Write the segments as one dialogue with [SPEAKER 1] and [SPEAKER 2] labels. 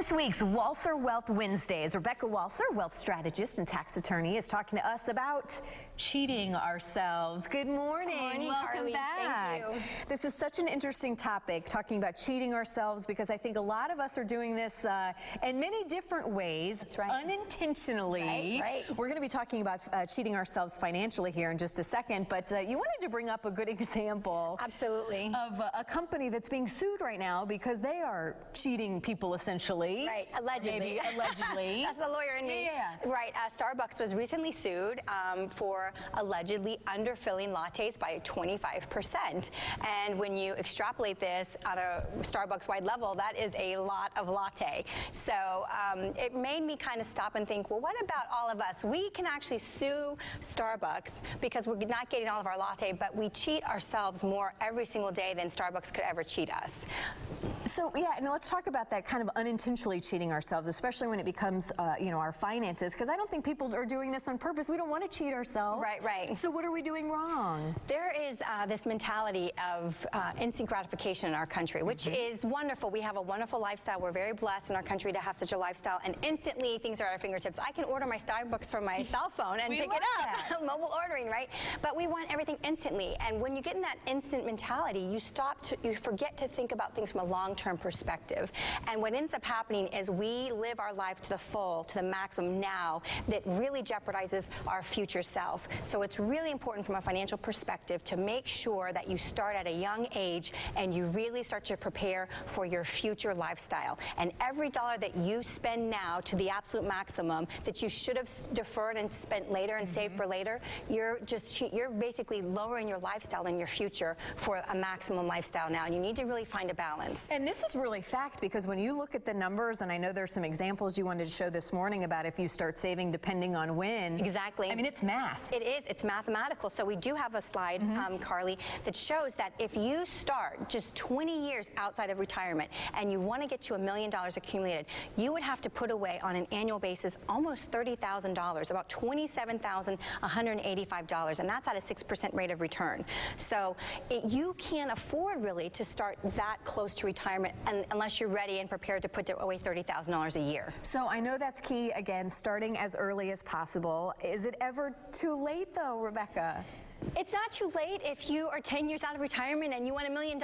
[SPEAKER 1] This week's Walser Wealth Wednesdays, Rebecca Walser, wealth strategist and tax attorney, is talking to us about cheating ourselves. Good morning.
[SPEAKER 2] Good morning,
[SPEAKER 1] Welcome
[SPEAKER 2] Carly.
[SPEAKER 1] back.
[SPEAKER 2] Thank you.
[SPEAKER 1] This is such an interesting topic, talking about cheating ourselves, because I think a lot of us are doing this in many different ways.
[SPEAKER 2] That's right.
[SPEAKER 1] Unintentionally.
[SPEAKER 2] Right.
[SPEAKER 1] We're going to be talking about cheating ourselves financially here in just a second, but you wanted to bring up a good example.
[SPEAKER 2] Absolutely.
[SPEAKER 1] Of a company that's being sued right now because they are cheating people essentially.
[SPEAKER 2] Right, allegedly.
[SPEAKER 1] Maybe allegedly.
[SPEAKER 2] That's the lawyer in me.
[SPEAKER 1] Yeah.
[SPEAKER 2] Right, Starbucks was recently sued for allegedly underfilling lattes by 25%. And when you extrapolate this on a Starbucks-wide level, that is a lot of latte. So it made me kind of stop and think, well, what about all of us? We can actually sue Starbucks because we're not getting all of our latte, but we cheat ourselves more every single day than Starbucks could ever cheat us.
[SPEAKER 1] So yeah, now let's talk about that kind of unintentionally cheating ourselves, especially when it becomes, our finances, because I don't think people are doing this on purpose. We don't want to cheat ourselves.
[SPEAKER 2] Right, right.
[SPEAKER 1] So what are we doing wrong?
[SPEAKER 2] There is this mentality of instant gratification in our country, which is wonderful. We have a wonderful lifestyle. We're very blessed in our country to have such a lifestyle, and instantly things are at our fingertips. I can order my Starbucks from my cell phone and pick it up. Mobile ordering, right? But we want everything instantly, and when you get in that instant mentality, you forget to think about things from a long-term perspective. And what ends up happening is we live our life to the full, to the maximum now, that really jeopardizes our future self. So it's really important from a financial perspective to make sure that you start at a young age and you really start to prepare for your future lifestyle. And every dollar that you spend now to the absolute maximum that you should have deferred and spent later and saved for later, you're basically lowering your lifestyle and your future for a maximum lifestyle now. And you need to really find a balance.
[SPEAKER 1] And this is really fact, because when you look at the numbers, and I know there's some examples you wanted to show this morning about if you start saving depending on when.
[SPEAKER 2] Exactly.
[SPEAKER 1] I mean, it's math.
[SPEAKER 2] It is. It's mathematical. So we do have a slide, Carly, that shows that if you start just 20 years outside of retirement and you want to get to $1 million accumulated, you would have to put away on an annual basis almost $30,000, about $27,185, and that's at a 6% rate of return. So you can't afford really to start that close to retirement unless you're ready and prepared to put away $30,000 a year.
[SPEAKER 1] So I know that's key, again, starting as early as possible. Is it ever too late, though, Rebecca?
[SPEAKER 2] It's not too late if you are 10 years out of retirement and you want $1 million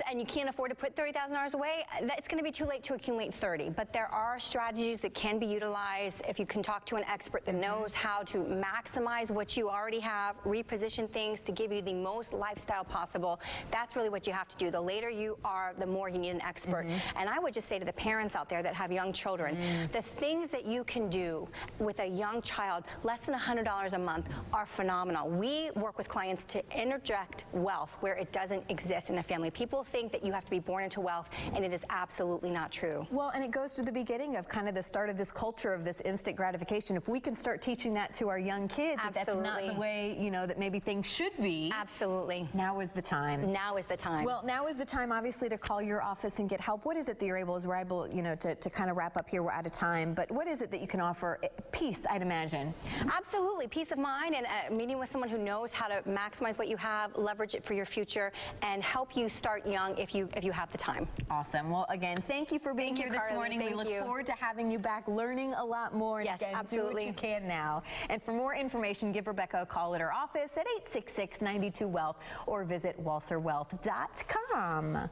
[SPEAKER 2] and you can't afford to put $30,000 away. It's going to be too late to accumulate 30. But there are strategies that can be utilized if you can talk to an expert that knows how to maximize what you already have, reposition things to give you the most lifestyle possible. That's really what you have to do. The later you are, the more you need an expert. And I would just say to the parents out there that have young children, the things that you can do with a young child, less than $100 a month, are phenomenal. We work with clients to interject wealth where it doesn't exist in a family. People think that you have to be born into wealth, and it is absolutely not true.
[SPEAKER 1] Well, and it goes to the beginning of kind of the start of this culture of this instant gratification. If we can start teaching that to our young kids, that that's not the way, that maybe things should be.
[SPEAKER 2] Absolutely.
[SPEAKER 1] Now is the time.
[SPEAKER 2] Now is the time.
[SPEAKER 1] Well, now is the time, obviously, to call your office and get help. What is it that you're able, as we're able, to kind of wrap up here, we're out of time, but what is it that you can offer? Peace, I'd imagine.
[SPEAKER 2] Absolutely. Peace of mind, and meeting with someone who knows how to maximize what you have, leverage it for your future, and help you start young if you have the time.
[SPEAKER 1] Awesome. Well, again, thank you for being here this morning. We look forward to having you back, learning a lot more. And
[SPEAKER 2] yes,
[SPEAKER 1] again,
[SPEAKER 2] absolutely.
[SPEAKER 1] Do what you can now. And for more information, give Rebecca a call at her office at 866-92-WEALTH or visit walserwealth.com.